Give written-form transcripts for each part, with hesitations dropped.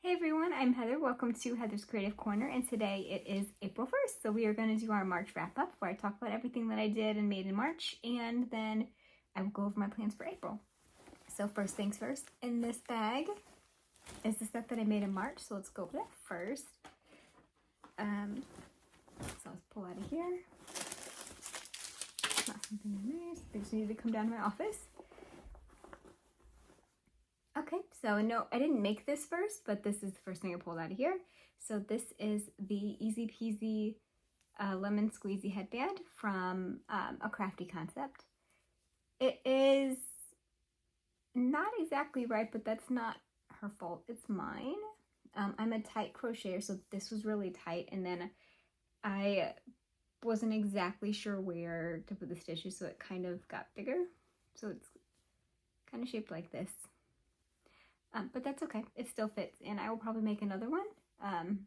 Hey everyone, I'm Heather. Welcome to Heather's Creative Corner, and today it is April 1st, so we are going to do our March wrap-up where I talk about everything that I did and made in March, and then I will go over my plans for April. So first things first, in this bag is the stuff that I made in March, so let's go over that first. So let's pull out of here. Not something I made, they just needed to come down to my office. Okay, so no, I didn't make this first, but this is the first thing I pulled out of here. So this is the Easy Peasy Lemon Squeezy headband from a Crafty concept. It is not exactly right, but that's not her fault, it's mine. I'm a tight crocheter, so this was really tight, and then I wasn't exactly sure where to put the stitches, so it kind of got bigger. So it's kind of shaped like this. But that's okay, it still fits, and I will probably make another one,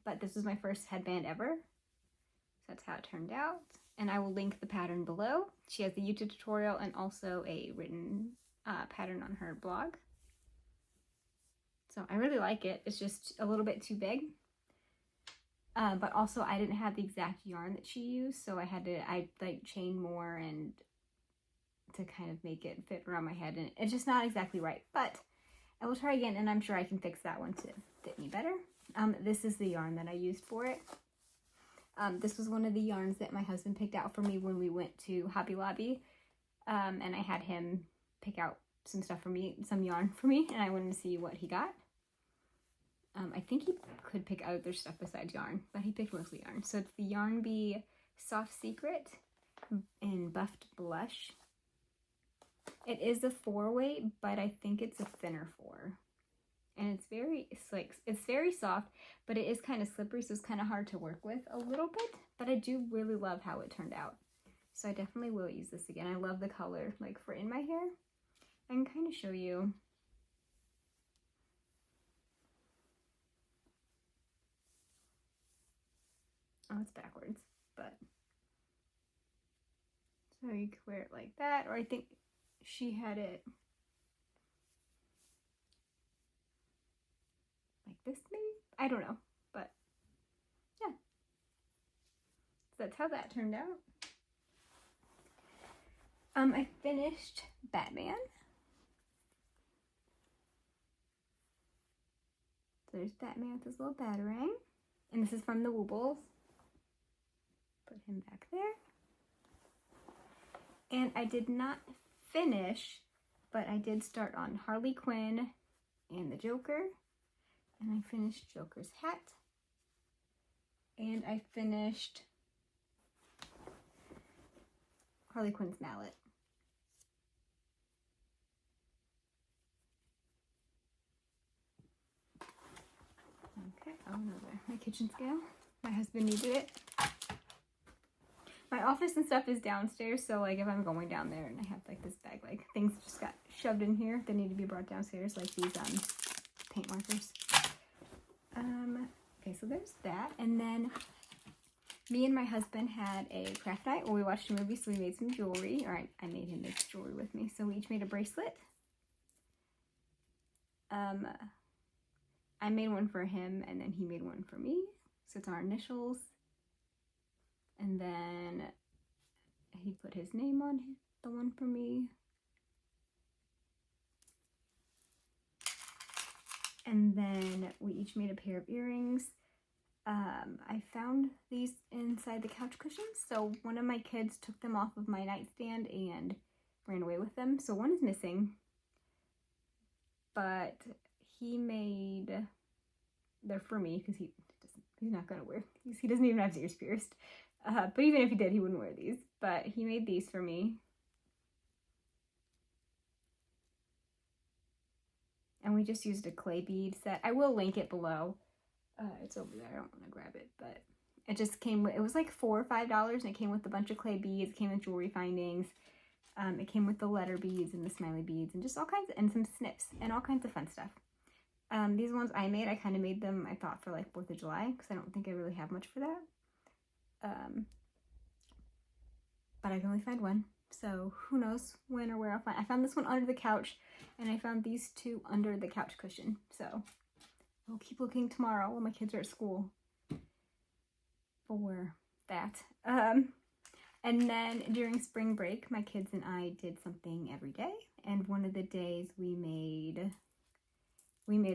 but this was my first headband ever, so that's how it turned out, and I will link the pattern below. She has the YouTube tutorial and also a written pattern on her blog, so I really like it. It's just a little bit too big, but also I didn't have the exact yarn that she used, so I like chain more and to kind of make it fit around my head, and it's just not exactly right, but I will try again, and I'm sure I can fix that one to fit me better. This is the yarn that I used for it. This was one of the yarns that my husband picked out for me when we went to Hobby Lobby, and I had him pick out some stuff for me, some yarn for me, and I wanted to see what he got. I think he could pick other stuff besides yarn, but he picked mostly yarn. So it's the Yarn Bee Soft Secret in Buffed Blush. It is a 4-weight, but I think it's a thinner 4. And it's very soft, but it is kind of slippery, so it's kind of hard to work with a little bit. But I do really love how it turned out. So I definitely will use this again. I love the color, like for in my hair. I can kind of show you. Oh, it's backwards, but. So you could wear it like that, or I think she had it like this maybe? I don't know, but yeah. So that's how that turned out. I finished Batman. So there's Batman with his little batarang. And this is from the Woobles. Put him back there. And I did not finish, but I did start on Harley Quinn and the Joker. And I finished Joker's hat. And I finished Harley Quinn's mallet. Okay, oh no, there. My kitchen scale. My husband needed it. My office and stuff is downstairs, so like if I'm going down there and I have like this bag, like things just got shoved in here that need to be brought downstairs, like these paint markers. Okay, so there's that, and then me and my husband had a craft night where we watched a movie, so we made some jewelry, or I made him make jewelry with me, so we each made a bracelet. I made one for him, and then he made one for me, so it's our initials. And then he put his name on the one for me. And then we each made a pair of earrings. I found these inside the couch cushions. So one of my kids took them off of my nightstand and ran away with them. So one is missing. But he made, they're for me because he's not going to wear these. He doesn't even have his ears pierced. But even if he did, he wouldn't wear these. But he made these for me. And we just used a clay bead set. I will link it below. It's over there. I don't want to grab it. But it just came with, it was like $4 or $5. And it came with a bunch of clay beads. It came with jewelry findings. It came with the letter beads and the smiley beads. And just all kinds of, and some snips. And all kinds of fun stuff. These ones I made, I kind of made them, I thought, for like 4th of July. Because I don't think I really have much for that. But I can only find one, so who knows when or where I'll find. I found this one under the couch, and I found these two under the couch cushion, so We'll keep looking tomorrow when my kids are at school for that. And then during spring break, my kids and I did something every day. And one of the days we made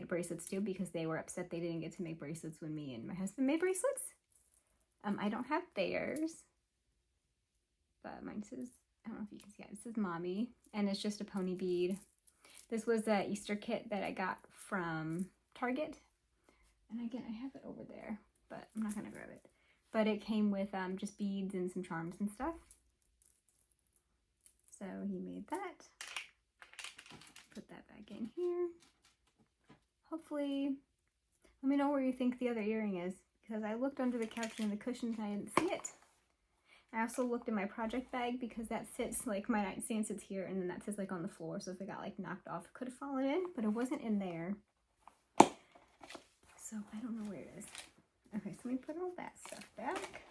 bracelets too, because they were upset they didn't get to make bracelets when me and my husband made bracelets. I don't have theirs, but mine says, I don't know if you can see it, it says Mommy, and it's just a pony bead. This was the Easter kit that I got from Target. And again, I have it over there, but I'm not gonna grab it. But it came with just beads and some charms and stuff. So he made that. Put that back in here. Hopefully, let me know where you think the other earring is, because I looked under the couch and the cushions and I didn't see it. I also looked in my project bag because that sits, like my nightstand sits here and then that sits like on the floor. So if it got like knocked off, it could have fallen in, but it wasn't in there. So I don't know where it is. Okay, so let me put all that stuff back.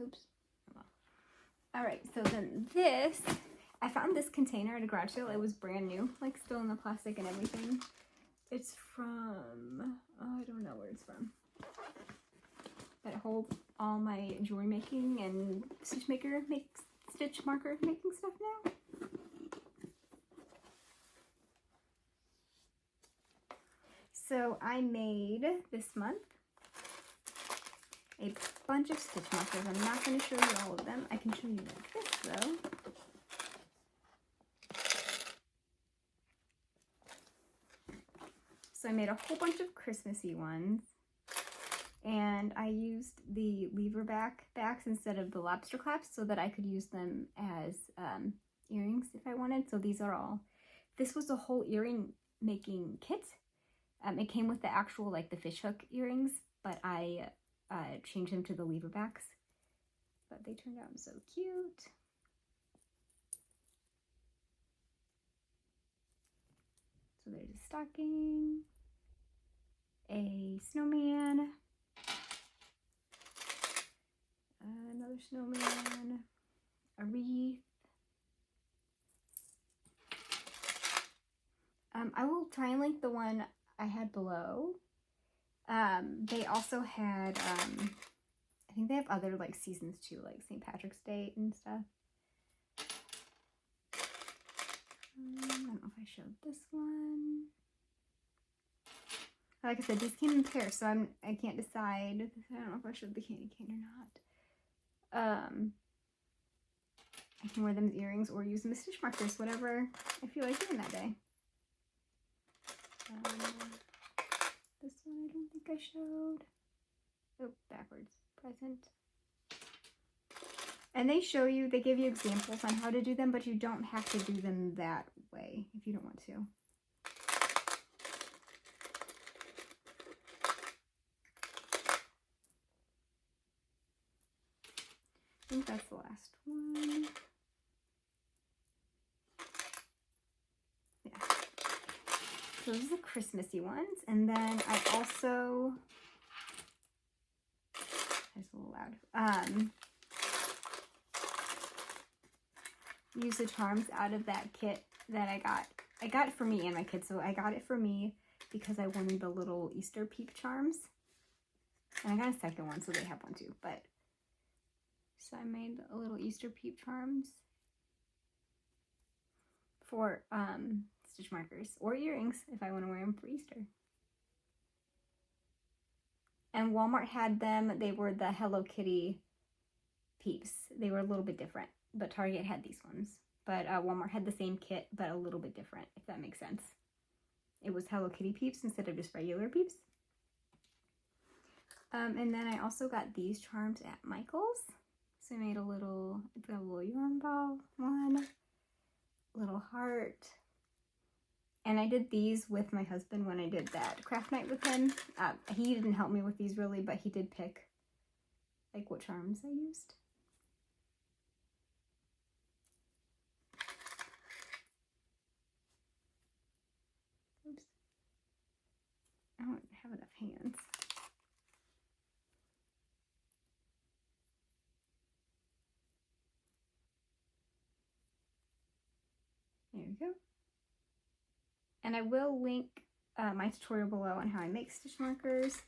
Oops. All right, so then this, I found this container at a garage sale. It was brand new, like still in the plastic and everything. It's from, oh, I don't know where it's from. That holds all my jewelry making and stitch marker making stuff now. So I made this month a bunch of stitch markers. I'm not going to show you all of them. I can show you like this though. So I made a whole bunch of Christmassy ones, and I used the lever backs instead of the lobster claps so that I could use them as earrings if I wanted. So these are all, this was a whole earring making kit. It came with the actual, like the fish hook earrings, but I changed them to the lever backs. But they turned out so cute. So there's a stocking, a snowman, another snowman, a wreath. I will try and link the one I had below. They also had, I think they have other like seasons too, like St. Patrick's Day and stuff. I don't know if I showed this one. Like I said, these came in pairs, so I can't decide. I don't know if I showed the candy cane or not. I can wear them as earrings or use them as stitch markers, whatever I feel like doing that day. This one I don't think I showed. Oh, backwards. Present. And they show you, they give you examples on how to do them, but you don't have to do them that way if you don't want to. I think that's the last one. Yeah. So those are the Christmassy ones. And then I also, that's a little loud. Use the charms out of that kit that I got. I got it for me and my kids, so I got it for me because I wanted the little Easter peep charms. And I got a second one, so they have one too. But so I made a little Easter peep charms for stitch markers or earrings if I want to wear them for Easter. And Walmart had them. They were the Hello Kitty peeps. They were a little bit different. But Target had these ones. But Walmart had the same kit, but a little bit different, if that makes sense. It was Hello Kitty peeps instead of just regular peeps. And then I also got these charms at Michael's. So I made a little, it's got a little yarn ball one, little heart. And I did these with my husband when I did that craft night with him. He didn't help me with these really, but he did pick like what charms I used. Oops. I don't have enough hands. you go. And I will link my tutorial below on how I make stitch markers.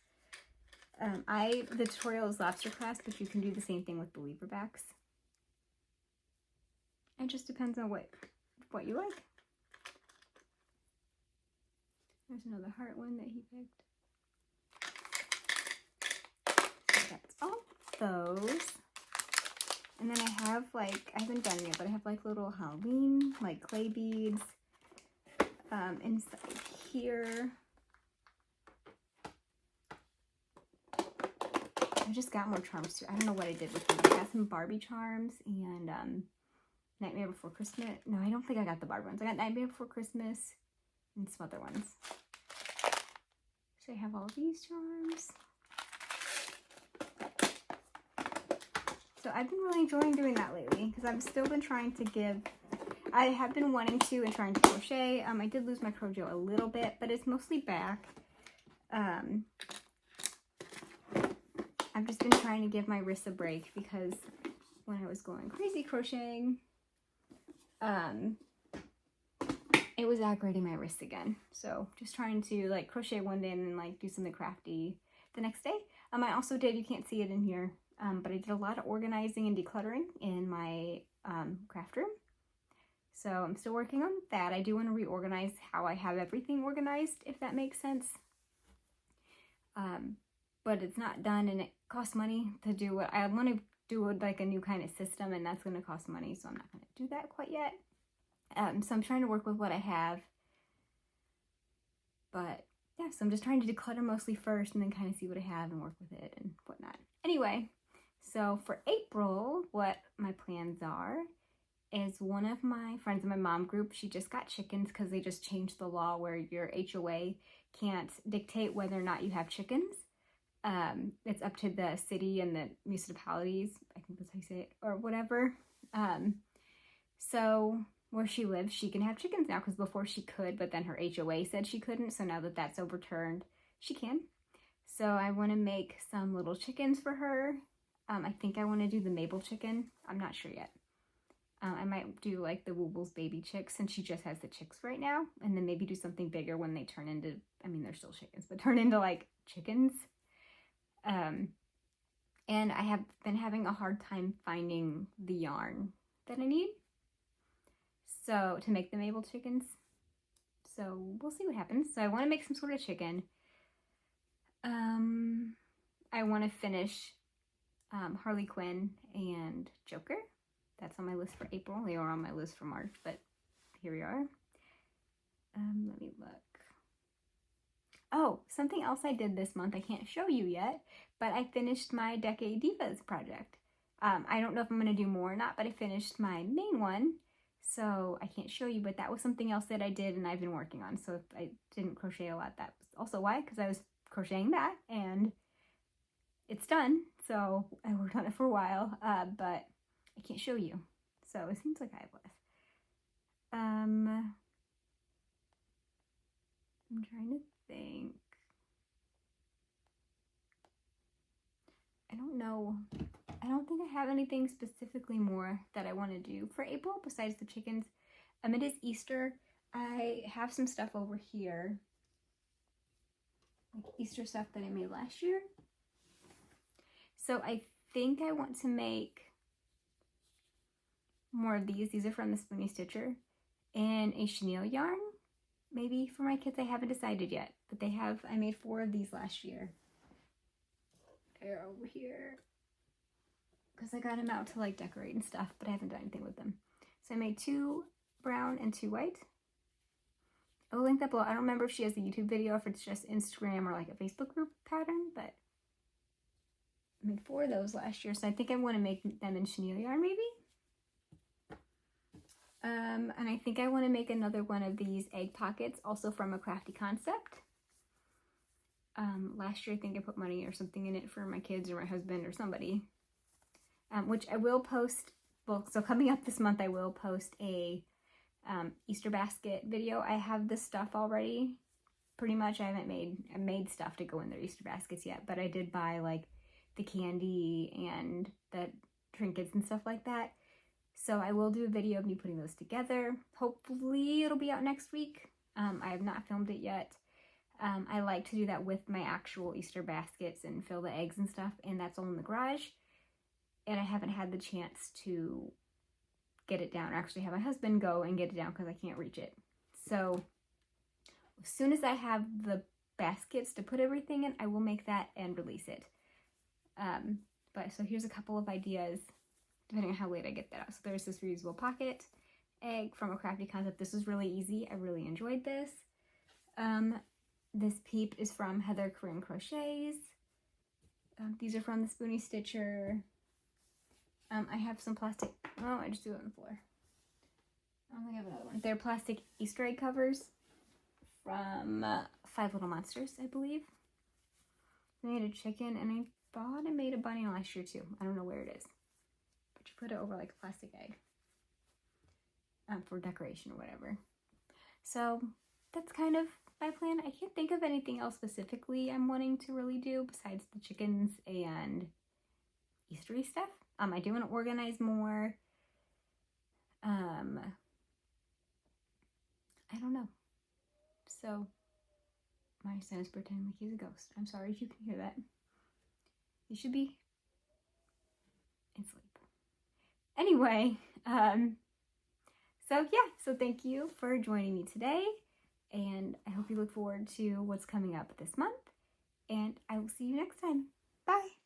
The tutorial is lobster class, but you can do the same thing with the lever backs. It just depends on what you like. There's another heart one that he picked. That's all those. And then I have like, I haven't done it yet, but I have like little Halloween, like clay beads inside here. I just got more charms too. I don't know what I did with them. I got some Barbie charms and Nightmare Before Christmas. No, I don't think I got the Barbie ones. I got Nightmare Before Christmas and some other ones. So I have all these charms. So I've been really enjoying doing that lately because I've still been trying to give, I have been wanting to and trying to crochet. I did lose my Crojo a little bit, but it's mostly back. I've just been trying to give my wrists a break because when I was going crazy crocheting, it was aggravating my wrists again. So just trying to like crochet one day and then like do something crafty the next day. I also did, you can't see it in here, but I did a lot of organizing and decluttering in my craft room. So I'm still working on that. I do want to reorganize how I have everything organized, if that makes sense. But it's not done and it costs money to do what I want to do, like a new kind of system, and that's going to cost money, so I'm not going to do that quite yet. So I'm trying to work with what I have. But yeah, so I'm just trying to declutter mostly first and then kind of see what I have and work with it and whatnot. Anyway, so for April, what my plans are is one of my friends in my mom group, she just got chickens because they just changed the law where your HOA can't dictate whether or not you have chickens. It's up to the city and the municipalities, I think that's how you say it, or whatever. So where she lives, she can have chickens now because before she could, but then her HOA said she couldn't. So now that that's overturned, she can. So I want to make some little chickens for her. I think I want to do the Mabel chicken. I'm not sure yet. I might do like the Woobles baby chicks since she just has the chicks right now. And then maybe do something bigger when they turn into, I mean, they're still chickens, but turn into like chickens. And I have been having a hard time finding the yarn that I need. So to make the Mabel chickens. So we'll see what happens. So I want to make some sort of chicken. I want to finish Harley Quinn and Joker. That's on my list for April. They are on my list for March, but here we are. Let me look. Oh, something else I did this month I can't show you yet, but I finished my Decade Divas project. I don't know if I'm going to do more or not, but I finished my main one, so I can't show you, but that was something else that I did and I've been working on. So if I didn't crochet a lot, that was also why, because I was crocheting that and it's done. So I worked on it for a while, but I can't show you. So it seems like I have less. I'm trying to think. I don't know. I don't think I have anything specifically more that I want to do for April besides the chickens. It is Easter. I have some stuff over here, like Easter stuff that I made last year. So I think I want to make more of these. These are from the Spoony Stitcher and a chenille yarn. Maybe for my kids, I haven't decided yet, but they have, I made 4 of these last year. They're over here because I got them out to like decorate and stuff, but I haven't done anything with them. So I made 2 brown and 2 white. I will link that below. I don't remember if she has a YouTube video, if it's just Instagram or like a Facebook group pattern, but I made 4 of those last year. So I think I want to make them in chenille yarn maybe. And I think I want to make another one of these egg pockets, also from a Crafty concept. Last year I think I put money or something in it for my kids or my husband or somebody. Which I will post, well, so coming up this month I will post a Easter basket video. I have the stuff already, pretty much. I made stuff to go in their Easter baskets yet, but I did buy like the candy and the trinkets and stuff like that. So I will do a video of me putting those together. Hopefully it'll be out next week. I have not filmed it yet. I like to do that with my actual Easter baskets and fill the eggs and stuff, and that's all in the garage. And I haven't had the chance to get it down, or actually have my husband go and get it down because I can't reach it. So as soon as I have the baskets to put everything in, I will make that and release it. But so here's a couple of ideas depending on how late I get that out. So there's this reusable pocket egg from a Crafty concept. This was really easy. I really enjoyed this. This peep is from Heather Korean Crochets. These are from the Spoonie Stitcher. I have some plastic, oh, I just threw it on the floor. I don't think I have another one. They're plastic Easter egg covers from Five Little Monsters, I believe. I made a chicken, and I thought I made a bunny last year too. I don't know where it is. But you put it over like a plastic egg for decoration or whatever. So that's kind of my plan. I can't think of anything else specifically I'm wanting to really do besides the chickens and Eastery stuff. I do want to organize more. I don't know. So my son is pretending like he's a ghost. I'm sorry if you can hear that. He should be in sleep. Anyway, so yeah, so thank you for joining me today, and I hope you look forward to what's coming up this month, and I will see you next time. Bye!